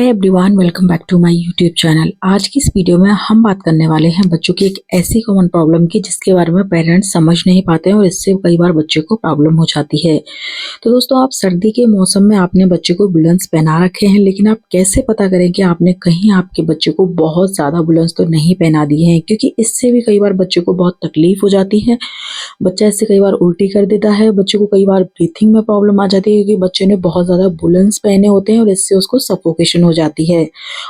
Hi everyone, welcome back to my YouTube channel. आज की इस वीडियो में हम बात करने वाले हैं बच्चों की एक ऐसी कॉमन प्रॉब्लम की जिसके बारे में पेरेंट्स समझ नहीं पाते हैं और इससे कई बार बच्चे को प्रॉब्लम हो जाती है। तो दोस्तों, आप सर्दी के मौसम में आपने बच्चे को बुलेंस पहना रखे हैं, लेकिन आप कैसे पता करें कि आपने कहीं आपके बच्चे को बहुत ज़्यादा बुलेंस तो नहीं पहना दिए हैं, क्योंकि इससे भी कई बार बच्चे को बहुत तकलीफ हो जाती है। बच्चा इससे कई बार उल्टी कर देता है, बच्चे को कई बार ब्रीथिंग में प्रॉब्लम आ जाती है क्योंकि बच्चे ने बहुत ज़्यादा बुलेंस पहने होते हैं और इससे उसको सफोकेशन हो जाती है।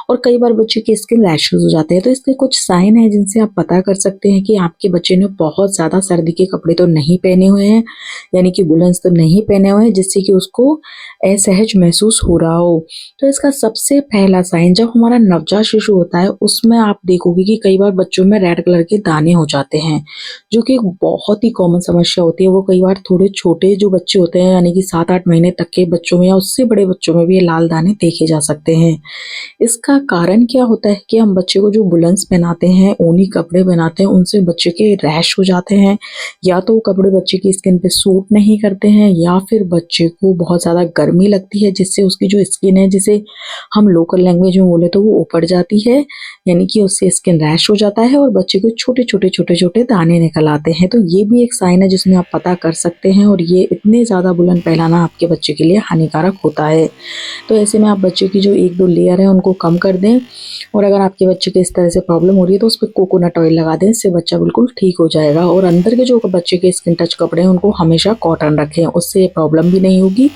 और कई बार बच्चे की स्किन रैशेज हो जाते हैं। तो इसके कुछ साइन है जिनसे आप पता कर सकते हैं कि आपके बच्चे ने बहुत ज़्यादा सर्दी के कपड़े तो नहीं पहने हुए हैं, यानी कि बुलेंस तो नहीं पहने हुए हैं, जिससे कि उसको असहज महसूस हो रहा हो। तो इसका सबसे पहला साइन, जब हमारा नवजात शिशु होता है उसमें आप देखोगे कि कई बार बच्चों में रेड कलर के दाने हो जाते हैं, जो कि एक बहुत ही कॉमन समस्या होती है। वो कई बार थोड़े छोटे जो बच्चे होते हैं, यानी कि 7-8 महीने तक के बच्चों में या उससे बड़े बच्चों में भी ये लाल दाने देखे जा सकते हैं। इसका कारण क्या होता है कि हम बच्चे को जो बुलेंस पहनाते हैं, ऊनी कपड़े पहनाते हैं, उनसे बच्चे के रैश हो जाते हैं। या तो वो कपड़े बच्चे की स्किन पे सूट नहीं करते हैं, या फिर बच्चे को बहुत ज़्यादा गर्मी लगती है, जिससे उसकी जो स्किन है, जिसे हम लोकल लैंग्वेज में बोले तो वो ऊपर जाती है, यानी कि उससे स्किन रैश हो जाता है और बच्चे को छोटे छोटे दाने निकल आते हैं। तो ये भी एक साइन है जिसमें आप पता कर सकते हैं, और ये इतने ज़्यादा बुलंद पहनाना आपके बच्चे के लिए हानिकारक होता है। तो ऐसे में आप बच्चे की जो 1-2 लेयर है उनको कम कर दें, और अगर आपके बच्चे को इस तरह से प्रॉब्लम हो रही है तो उस पर कोकोनट ऑयल लगा दें, इससे बच्चा बिल्कुल ठीक हो जाएगा। और अंदर के जो बच्चे के स्किन टच कपड़े हैं उनको हमेशा कॉटन रखें, उससे ये प्रॉब्लम भी नहीं होगी।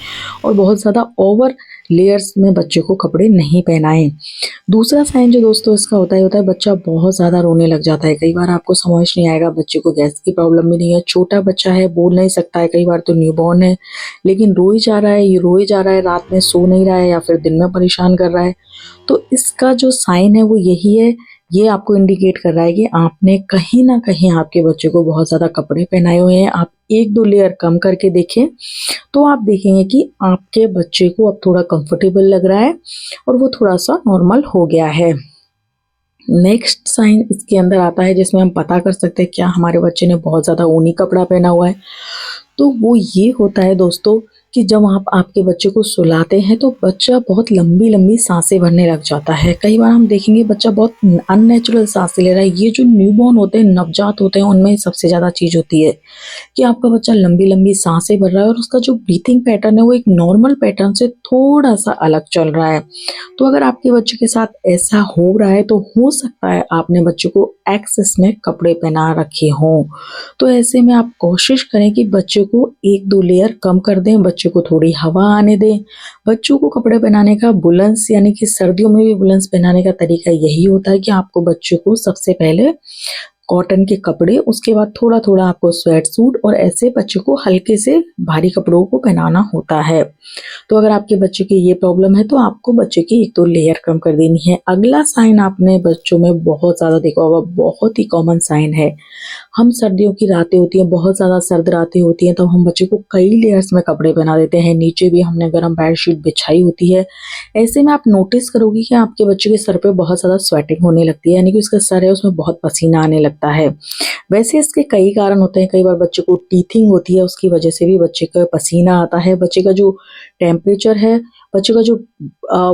और बहुत ज़्यादा ओवर लेयर्स में बच्चे को कपड़े नहीं पहनाएं। दूसरा साइन जो दोस्तों इसका होता है बच्चा बहुत ज़्यादा रोने लग जाता है। कई बार आपको समझ नहीं आएगा, बच्चे को गैस की प्रॉब्लम भी नहीं है, छोटा बच्चा है, बोल नहीं सकता है, कई बार तो न्यूबॉर्न है, लेकिन रोई जा रहा है, ये रोए जा रहा है, रात में सो नहीं रहा है या फिर दिन में परेशान कर रहा है। तो इसका जो साइन है वो यही है, ये आपको इंडिकेट कर रहा है कि आपने कहीं ना कहीं आपके बच्चे को बहुत ज़्यादा कपड़े पहनाए हुए हैं। आप 1-2 लेयर कम करके देखें तो आप देखेंगे कि आपके बच्चे को अब थोड़ा कंफर्टेबल लग रहा है और वो थोड़ा सा नॉर्मल हो गया है। नेक्स्ट साइन इसके अंदर आता है जिसमें हम पता कर सकते हैं क्या हमारे बच्चे ने बहुत ज़्यादा ऊनी कपड़ा पहना हुआ है। तो वो ये होता है दोस्तों कि जब आप आपके बच्चे को सुलाते हैं तो बच्चा बहुत लंबी लंबी सांसें भरने लग जाता है। कई बार हम देखेंगे बच्चा बहुत अननेचुरल सांसें ले रहा है। ये जो न्यूबॉर्न होते हैं, नवजात होते हैं, उनमें सबसे ज़्यादा चीज़ होती है कि आपका बच्चा लंबी लंबी सांसें भर रहा है और उसका जो ब्रीथिंग पैटर्न है वो एक नॉर्मल पैटर्न से थोड़ा सा अलग चल रहा है। तो अगर आपके बच्चे के साथ ऐसा हो रहा है तो हो सकता है आपने बच्चे को एक्सेस में कपड़े पहना रखे हों। तो ऐसे में आप कोशिश करें कि बच्चे को 1-2 लेयर कम कर दें, बच्चे को थोड़ी हवा आने दें। बच्चों को कपड़े पहनाने का बुलेंस, यानी कि सर्दियों में भी बुलेंस पहनाने का तरीका यही होता है कि आपको बच्चे को सबसे पहले कॉटन के कपड़े, उसके बाद थोड़ा थोड़ा आपको स्वेट सूट, और ऐसे बच्चे को हल्के से भारी कपड़ों को पहनाना होता है। तो अगर आपके बच्चे की ये प्रॉब्लम है तो आपको बच्चे की 1-2 लेयर कम कर देनी है। अगला साइन आपने बच्चों में बहुत ज़्यादा देखा होगा, बहुत ही कॉमन साइन है। हम सर्दियों की रातें होती हैं, बहुत ज़्यादा सर्द रातें होती हैं, तब हम बच्चे को कई लेयर्स में कपड़े पहना देते हैं, नीचे भी हमने गर्म बेडशीट बिछाई होती है। ऐसे में आप नोटिस करोगे कि आपके बच्चे के सर पे बहुत ज़्यादा स्वेटिंग होने लगती है, यानी कि उसका सर है उसमें बहुत पसीना आने लगता है। वैसे इसके कई कारण होते हैं। कई बार बच्चे को टीथिंग होती है, उसकी वजह से भी बच्चे का पसीना आता है। बच्चे का जो टेम्परेचर है, बच्चे का जो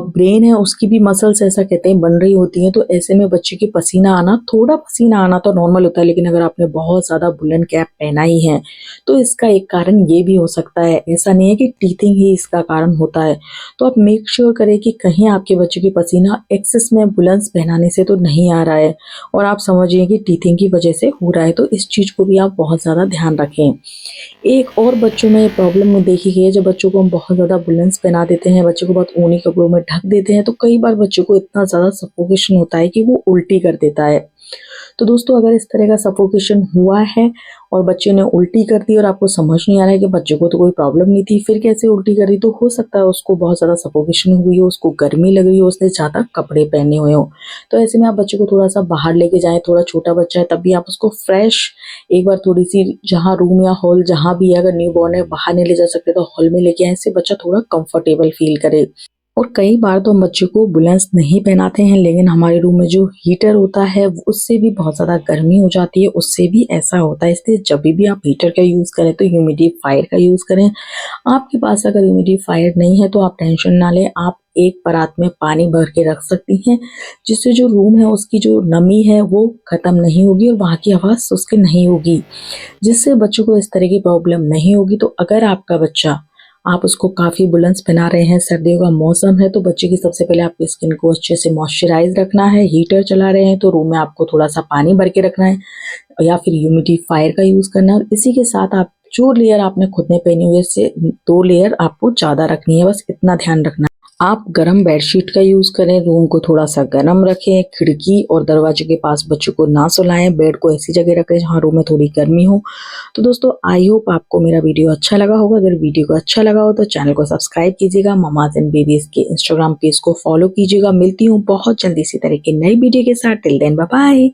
ब्रेन है, उसकी भी मसल्स ऐसा कहते हैं बन रही होती हैं। तो ऐसे में बच्चे की पसीना आना, थोड़ा पसीना आना तो नॉर्मल होता है, लेकिन अगर आपने बहुत ज़्यादा वूलन कैप पहनाई है तो इसका एक कारण ये भी हो सकता है। ऐसा नहीं है कि टीथिंग ही इसका कारण होता है। तो आप मेक श्योर करें कि कहीं आपके बच्चे की पसीना एक्सेस में वूलन्स पहनाने से तो नहीं आ रहा है और आप समझिए कि टीथिंग की वजह से हो रहा है। तो इस चीज़ को भी आप बहुत ज़्यादा ध्यान रखें। एक और बच्चों में प्रॉब्लम में देखी गई है, जब बच्चों को हम बहुत ज़्यादा वूलन्स पहना देते हैं, बच्चे को बहुत ऊनी कपड़ों में ढक देते हैं, तो कई बार बच्चे को इतना ज़्यादा सफोकेशन होता है कि वो उल्टी कर देता है। तो दोस्तों, अगर इस तरह का सफोकेशन हुआ है और बच्चे ने उल्टी कर दी और आपको समझ नहीं आ रहा है कि बच्चे को तो कोई प्रॉब्लम नहीं थी, फिर कैसे उल्टी कर दी, तो हो सकता है उसको बहुत ज़्यादा सफोकेशन हुई हो, उसको गर्मी लग रही हो, उसने ज़्यादा कपड़े पहने हुए हो। तो ऐसे में आप बच्चे को थोड़ा सा बाहर लेके जाएं। थोड़ा छोटा बच्चा है तब भी आप उसको फ्रेश एक बार थोड़ी सी, जहाँ रूम या हॉल जहाँ भी है, अगर न्यूबॉर्न है बाहर नहीं ले जा सकते तो हॉल में लेके आए, इससे बच्चा थोड़ा कंफर्टेबल फील करे। और कई बार तो हम बच्चे को बुलेंस नहीं पहनाते हैं, लेकिन हमारे रूम में जो हीटर होता है उससे भी बहुत ज़्यादा गर्मी हो जाती है, उससे भी ऐसा होता है। इसलिए जब भी आप हीटर का यूज़ करें तो ह्यूमिडिफायर का यूज़ करें। आपके पास अगर ह्यूमिडिफायर नहीं है तो आप टेंशन ना लें, आप एक परात में पानी भर के रख सकती हैं, जिससे जो रूम है उसकी जो नमी है वो खत्म नहीं होगी और वहाँ की हवा शुष्क नहीं होगी, जिससे बच्चों को इस तरह की प्रॉब्लम नहीं होगी। तो अगर आपका बच्चा, आप उसको काफ़ी वुलन्स पहना रहे हैं, सर्दियों का मौसम है, तो बच्चे की सबसे पहले आपको स्किन को अच्छे से मॉइस्चराइज रखना है। हीटर चला रहे हैं तो रूम में आपको थोड़ा सा पानी भर के रखना है या फिर ह्यूमिडिफायर का यूज़ करना है। और इसी के साथ आप जो लेयर आपने खुद ने पहनी हुई है इससे 2 लेयर आपको ज़्यादा रखनी है, बस इतना ध्यान रखना है। आप गरम बेडशीट का यूज़ करें, रूम को थोड़ा सा गर्म रखें, खिड़की और दरवाजे के पास बच्चों को ना सुलाएं, बेड को ऐसी जगह रखें जहाँ रूम में थोड़ी गर्मी हो। तो दोस्तों आई होप आपको मेरा वीडियो अच्छा लगा होगा। अगर वीडियो को अच्छा लगा हो तो चैनल को सब्सक्राइब कीजिएगा, ममाज़ एंड बेबीज़ के इंस्टाग्राम पेज को फॉलो कीजिएगा। मिलती हूँ बहुत जल्दी इसी तरह की नई वीडियो के साथ। Till then bye bye.